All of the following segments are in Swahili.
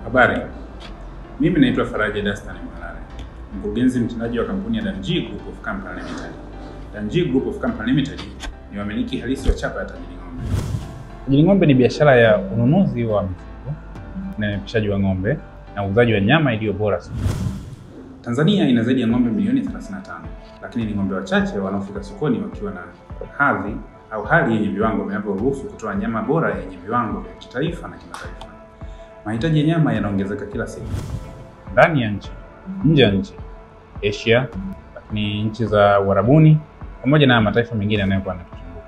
Habari, mimi naitwa Faraja Dastan Mhalale, mkurugenzi mtendaji wa kampuni ya Danjii Group of Company Limited. Danjii Group of Company Limited ni wamiliki halisi wa chapa ya Tajiri Ng'ombe. Tajiri Ng'ombe ni biashara ya ununuzi wa mifugo, unenepeshaji wa ng'ombe na uuzaji wa nyama iliyo bora sana. Tanzania ina zaidi ya ng'ombe milioni 35, lakini ni ng'ombe wachache wanaofika sokoni wakiwa na hadhi au hali yenye viwango vinavyoruhusu kutoa nyama bora yenye viwango vya kitaifa na kimataifa. Mahitaji ya nyama yanaongezeka kila siku. Ndani ya nchi, nje ya nchi, Asia, lakini nchi za Uarabuni pamoja na mataifa mengine yanayokuwa yanatuzunguka.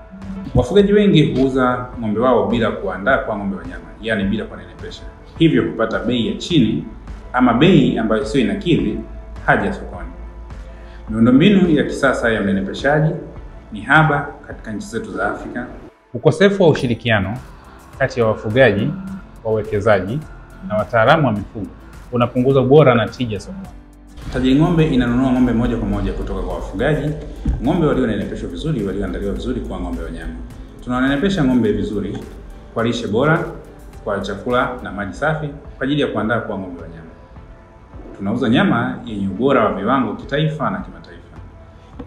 Wafugaji wengi huuza ng'ombe wao bila kuandaa kwa ng'ombe wa nyama, yani bila kunenepesha. Hivyo kupata bei ya chini ama bei ambayo sio inakidhi haja sokoni. Miundombinu ya kisasa ya unenepeshaji ni haba katika nchi zetu za Afrika. Ukosefu wa ushirikiano kati ya wafugaji, wawekezaji na wataalamu wa mifugo unapunguza ubora na tija sokoni. Tajiri Ng'ombe inanunua ng'ombe moja kwa moja kutoka kwa wafugaji, ng'ombe walionenepeshwa vizuri, walioandaliwa vizuri kwa ng'ombe wa nyama. Tunanenepesha ng'ombe vizuri kwa lishe bora, kwa chakula na maji safi kwa ajili ya kuandaa kwa ng'ombe wa nyama. Tunauza nyama yenye ubora wa viwango kitaifa na kimataifa.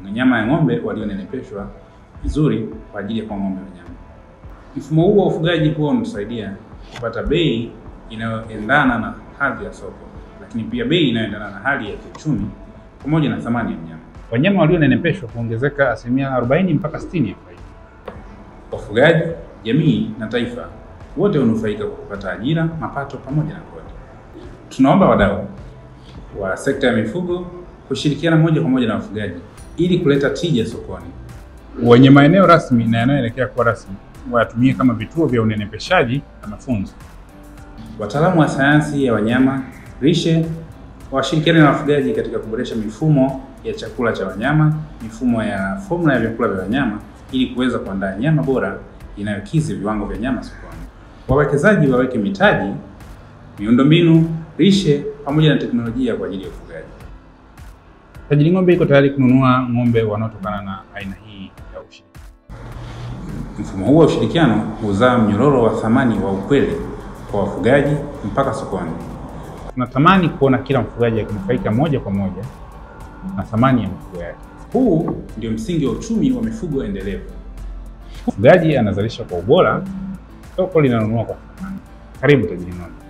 Na nyama ya ng'ombe walionenepeshwa vizuri kwa ajili ya kwa ng'ombe wa nyama. Mfumo huu wa ufugaji huwa unasaidia kupata bei inayoendana na hadhi ya soko, lakini pia bei inayoendana na hali ya kiuchumi pamoja na thamani ya mnyama. Wanyama walionenepeshwa huongezeka 40 mpaka 60% ya faida. Wafugaji, jamii na taifa wote hunufaika kwa kupata ajira, mapato pamoja na kodi. Tunaomba wadau wa sekta ya mifugo kushirikiana moja kwa moja na wafugaji ili kuleta tija sokoni. Wenye maeneo rasmi na yanayoelekea kuwa rasmi wayatumie kama vituo vya unenepeshaji na mafunzo. Wataalamu wa sayansi ya wanyama, lishe washirikiane na wafugaji katika kuboresha mifumo ya chakula cha wanyama, mifumo ya formula ya vyakula vya wanyama ili kuweza kuandaa nyama bora inayokidhi viwango vya nyama sokoni. Wawekezaji waweke mitaji, miundombinu, lishe pamoja na teknolojia kwa ajili ya ufugaji. Tajiri Ng'ombe iko tayari kununua ng'ombe wanaotokana na aina hii ya ushirikiano. Mfumo huu wa ushirikiano huzaa mnyororo wa thamani wa ukweli kwa wafugaji mpaka sokoni. Tunatamani kuona kila mfugaji akinufaika moja kwa moja na thamani ya mifugo yake. Huu ndio msingi wa uchumi wa mifugo endelevu. Mfugaji anazalisha kwa ubora, soko linanunua kwa thamani. Karibu Tajiri Ng'ombe.